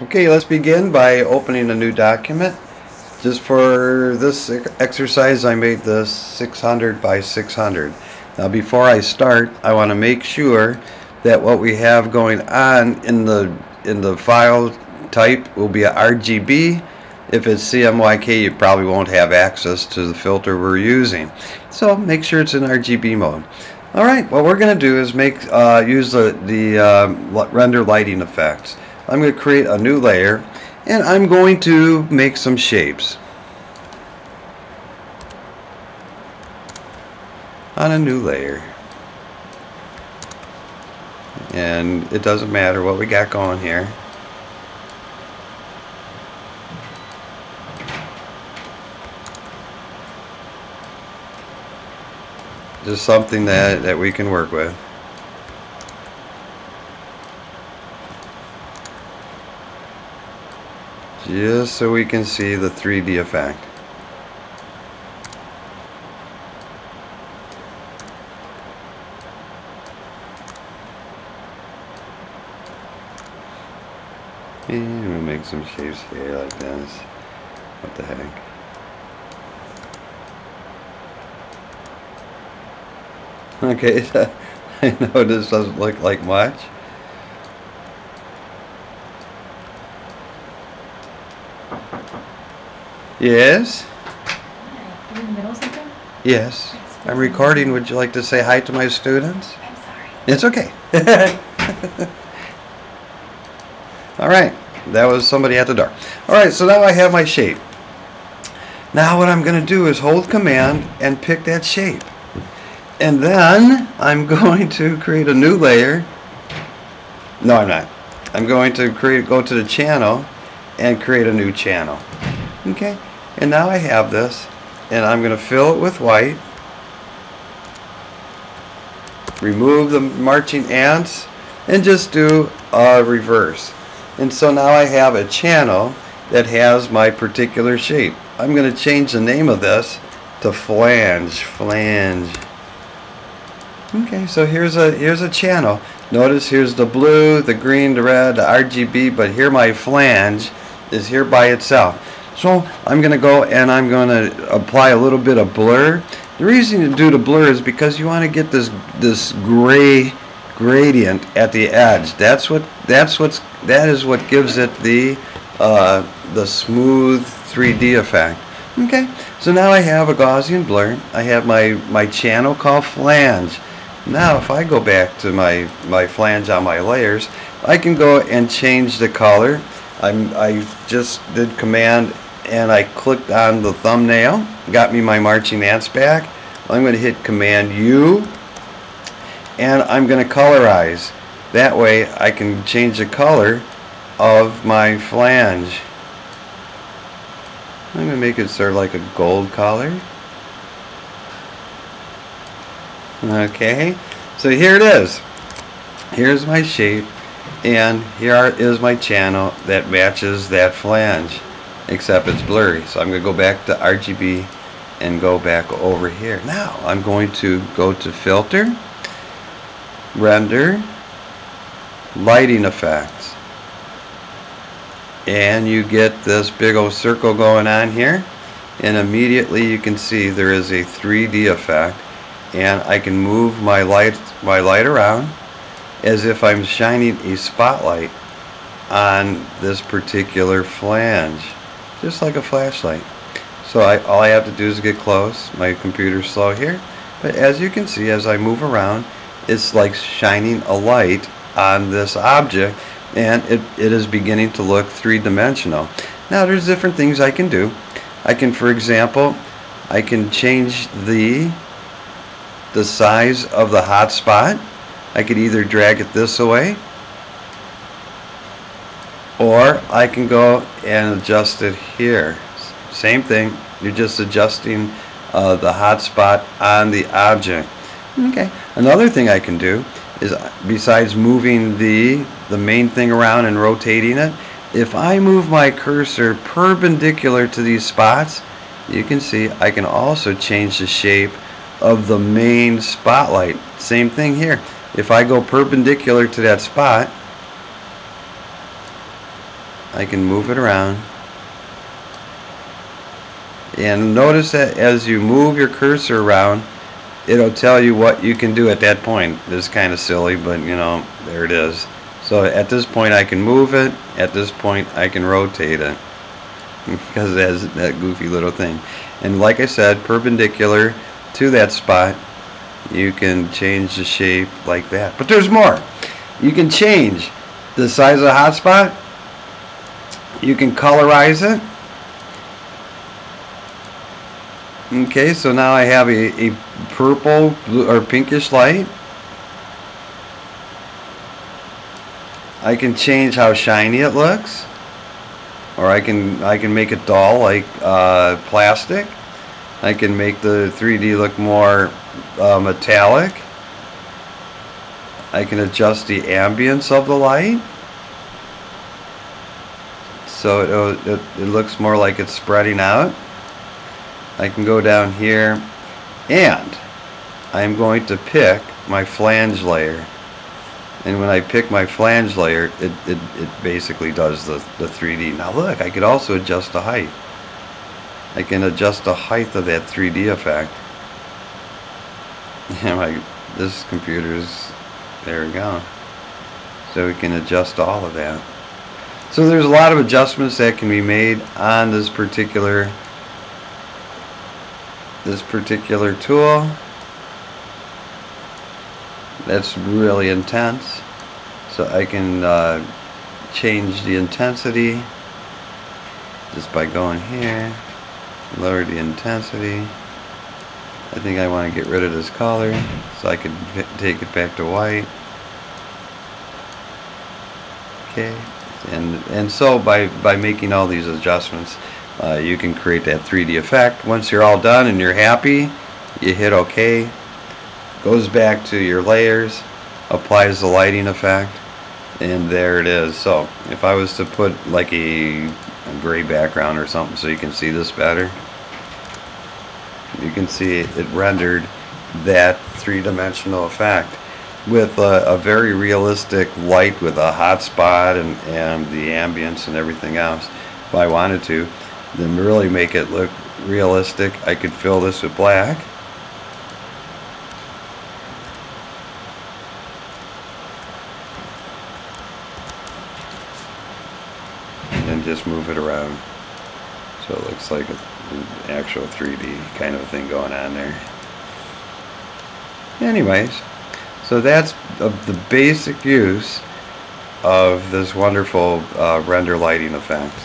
Okay, let's begin by opening a new document. Just for this exercise, I made this 600 by 600. Now before I start, I want to make sure that what we have going on in the file type will be a RGB. If it's CMYK, you probably won't have access to the filter we're using. So make sure it's in RGB mode. Alright, what we're going to do is use the render lighting effects. I'm going to create a new layer and I'm going to make some shapes on a new layer. And it doesn't matter what we got going here. Just something that we can work with. Just so we can see the 3D effect. And we'll make some shapes here like this. What the heck? Okay, I know this doesn't look like much. Yes? Are you in the middle of something? Yes. I'm recording. Would you like to say hi to my students? I'm sorry. It's okay. Alright, that was somebody at the door. Alright, so now I have my shape. Now what I'm going to do is hold command and pick that shape. And then I'm going to create a new layer. No, I'm not. I'm going to go to the channel and create a new channel. Okay, and now I have this, and I'm going to fill it with white. Remove the marching ants and just do a reverse. And so now I have a channel that has my particular shape. I'm going to change the name of this to flange. Okay, so here's a channel. Notice here's the blue, the green, the red, the RGB, but here my flange is here by itself. So I'm going to go and I'm going to apply a little bit of blur. The reason you do the blur is because you want to get this gray gradient at the edge. That is what gives it the smooth 3D effect. Okay, so now I have a Gaussian blur. I have my channel called flange. Now if I go back to my flange on my layers, I can go and change the color. I just did command and I clicked on the thumbnail, got me my marching ants back. I'm going to hit command U and I'm going to colorize. That way I can change the color of my flange. I'm going to make it sort of like a gold color. Okay, so here it is. Here's my shape and here is my channel that matches that flange, except it's blurry. So I'm going to go back to RGB and go back over here. Now I'm going to go to filter, render, lighting effects, and you get this big old circle going on here, and immediately you can see there is a 3D effect, and I can move my light around as if I'm shining a spotlight on this particular flange, just like a flashlight. So all I have to do is get close. My computer's slow here, but as you can see, as I move around, it's like shining a light on this object, and it is beginning to look three-dimensional. Now there's different things I can do. I can, for example, I can change the size of the hotspot. I could either drag it this way, or I can go and adjust it here. Same thing, you're just adjusting the hotspot on the object. Okay, another thing I can do is, besides moving the main thing around and rotating it, if I move my cursor perpendicular to these spots, you can see I can also change the shape of the main spotlight. Same thing here. If I go perpendicular to that spot, I can move it around. And notice that as you move your cursor around, it'll tell you what you can do at that point. This is kind of silly, but you know, there it is. So at this point I can move it. At this point I can rotate it because it has that goofy little thing. And like I said, perpendicular to that spot, you can change the shape like that. But there's more. You can change the size of the hotspot. You can colorize it. Okay, so now I have a purple or pinkish light. I can change how shiny it looks, or I can make it dull like plastic. I can make the 3D look more metallic. I can adjust the ambience of the light, so it looks more like it's spreading out. I can go down here, and I'm going to pick my flange layer. And when I pick my flange layer, it basically does the 3D. Now look, I could also adjust the height. I can adjust the height of that 3D effect. Yeah, this computer's, there we go. So we can adjust all of that. So there's a lot of adjustments that can be made on this particular tool. That's really intense, so I can change the intensity just by going here, lower the intensity. I think I want to get rid of this color so I can take it back to white. Okay, and so by making all these adjustments, you can create that 3D effect. Once you're all done and you're happy, you hit OK. Goes back to your layers, applies the lighting effect, and there it is. So if I was to put like a gray background or something so you can see this better, you can see it rendered that three-dimensional effect with a very realistic light with a hot spot and the ambience and everything else. If I wanted to, then really make it look realistic, I could fill this with black. And just move it around so it looks like an actual 3D kind of thing going on there. Anyways, so that's the basic use of this wonderful render lighting effect.